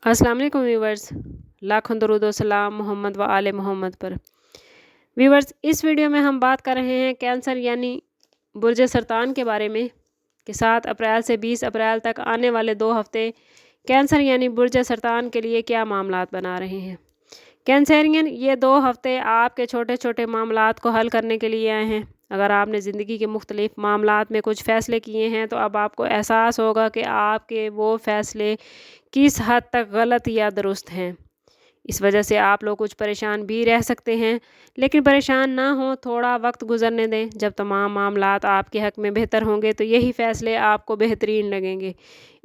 अस्सलाम वालेकुम व्यूवर्स, लाखों दरूद व सलाम मोहम्मद व आले मोहम्मद पर। व्यूवर्स, इस वीडियो में हम बात कर रहे हैं कैंसर यानी बुर्ज सरतान के बारे में कि 7 अप्रैल से 20 अप्रैल तक आने वाले 2 हफ्ते कैंसर यानी बुर्ज सरतान के लिए क्या मामलात बना रहे हैं। कैंसरियन, ये 2 हफ्ते आपके छोटे छोटे मामलात को हल करने के लिए आए हैं। अगर आपने ज़िंदगी के मुख्तलिफ मामलात में कुछ फ़ैसले किए हैं तो अब आपको एहसास होगा कि आपके वो फ़ैसले किस हद तक गलत या दुरुस्त हैं। इस वजह से आप लोग कुछ परेशान भी रह सकते हैं, लेकिन परेशान ना हो, थोड़ा वक्त गुजरने दें। जब तमाम मामलात आपके हक़ में बेहतर होंगे तो यही फ़ैसले आपको बेहतरीन लगेंगे।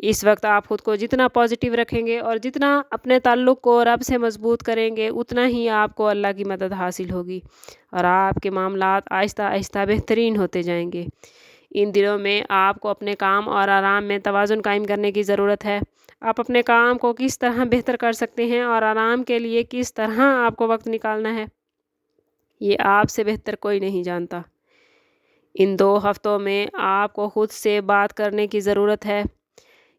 इस वक्त आप ख़ुद को जितना पॉजिटिव रखेंगे और जितना अपने ताल्लुक़ को रब से मजबूत करेंगे, उतना ही आपको अल्लाह की मदद हासिल होगी और आपके मामलात आहिस्ता आहिस्ता बेहतरीन होते जाएंगे। इन दिनों में आपको अपने काम और आराम में तवाज़ुन कायम करने की ज़रूरत है। आप अपने काम को किस तरह बेहतर कर सकते हैं और आराम के लिए किस तरह आपको वक्त निकालना है, ये आपसे बेहतर कोई नहीं जानता। इन 2 हफ्तों में आपको ख़ुद से बात करने की ज़रूरत है।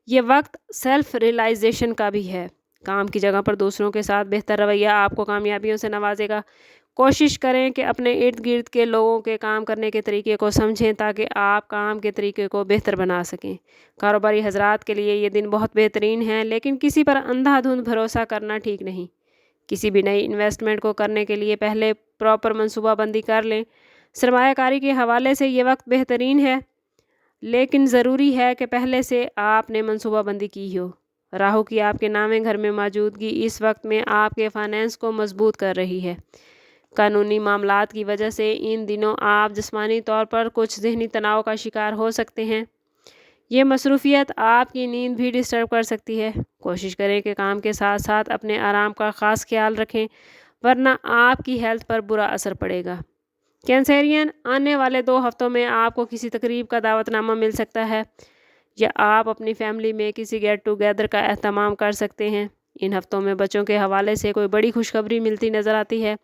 ये वक्त सेल्फ़ रियलाइजेशन का भी है। काम की जगह पर दूसरों के साथ बेहतर रवैया आपको कामयाबियों से नवाजेगा। कोशिश करें कि अपने इर्द गिर्द के लोगों के काम करने के तरीके को समझें ताकि आप काम के तरीके को बेहतर बना सकें। कारोबारी हजरात के लिए ये दिन बहुत बेहतरीन है, लेकिन किसी पर अंधाधुंध भरोसा करना ठीक नहीं। किसी भी नई इन्वेस्टमेंट को करने के लिए पहले प्रॉपर मनसूबाबंदी कर लें। सरमायाकारी के हवाले से ये वक्त बेहतरीन है, लेकिन ज़रूरी है कि पहले से आपने मनसूबाबंदी की हो। राहु की आपके नामे घर में मौजूदगी इस वक्त में आपके फाइनेंस को मजबूत कर रही है। कानूनी मामलात की वजह से इन दिनों आप जिस्मानी तौर पर कुछ ज़हनी तनाव का शिकार हो सकते हैं। ये मसरूफियत आपकी नींद भी डिस्टर्ब कर सकती है। कोशिश करें कि काम के साथ साथ अपने आराम का ख़ास ख्याल रखें, वरना आपकी हेल्थ पर बुरा असर पड़ेगा। कैंसरियन, आने वाले 2 हफ्तों में आपको किसी तकरीब का दावतनामा मिल सकता है या आप अपनी फैमिली में किसी गेट टुगेदर का एहतमाम कर सकते हैं। इन हफ्तों में बच्चों के हवाले से कोई बड़ी खुशखबरी मिलती नज़र आती है।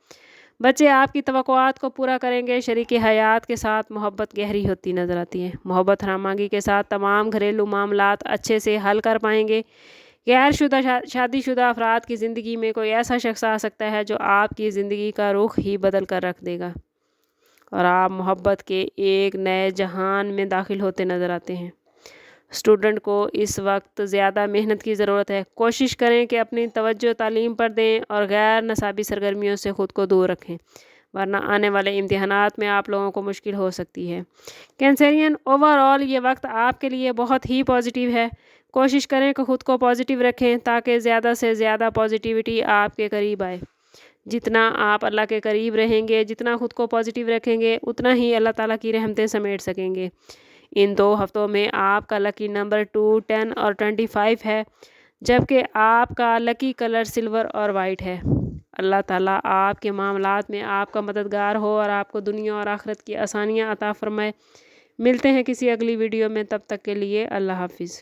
बच्चे आपकी तवक्कुआत को पूरा करेंगे। शरीके हयात के साथ मोहब्बत गहरी होती नज़र आती है। मोहब्बत हरामागी के साथ तमाम घरेलू मामलात अच्छे से हल कर पाएंगे। गैरशुदा शादीशुदा अफराद की ज़िंदगी में कोई ऐसा शख्स आ सकता है जो आपकी ज़िंदगी का रुख ही बदल कर रख देगा और आप मोहब्बत के एक नए जहान में दाखिल होते नज़र आते हैं। स्टूडेंट को इस वक्त ज़्यादा मेहनत की ज़रूरत है। कोशिश करें कि अपनी तवज्जो तालीम पर दें और गैर नसाबी सरगर्मियों से ख़ुद को दूर रखें, वरना आने वाले इम्तिहानात में आप लोगों को मुश्किल हो सकती है। कैंसरियन, ओवरऑल ये वक्त आपके लिए बहुत ही पॉजिटिव है। कोशिश करें कि ख़ुद को पॉजिटिव रखें ताकि ज़्यादा से ज़्यादा पॉजिटिविटी आपके करीब आए। जितना आप अल्लाह के करीब रहेंगे, जितना ख़ुद को पॉजिटिव रखेंगे, उतना ही अल्लाह ताला की रहमतें समेट सकेंगे। इन 2 हफ्तों में आपका लकी नंबर 2, 10 और 25 है, जबकि आपका लकी कलर सिल्वर और वाइट है। अल्लाह ताला आपके मामलात में आपका मददगार हो और आपको दुनिया और आखिरत की आसानियाँ अता फरमाए। मिलते हैं किसी अगली वीडियो में, तब तक के लिए अल्लाह हाफिज़।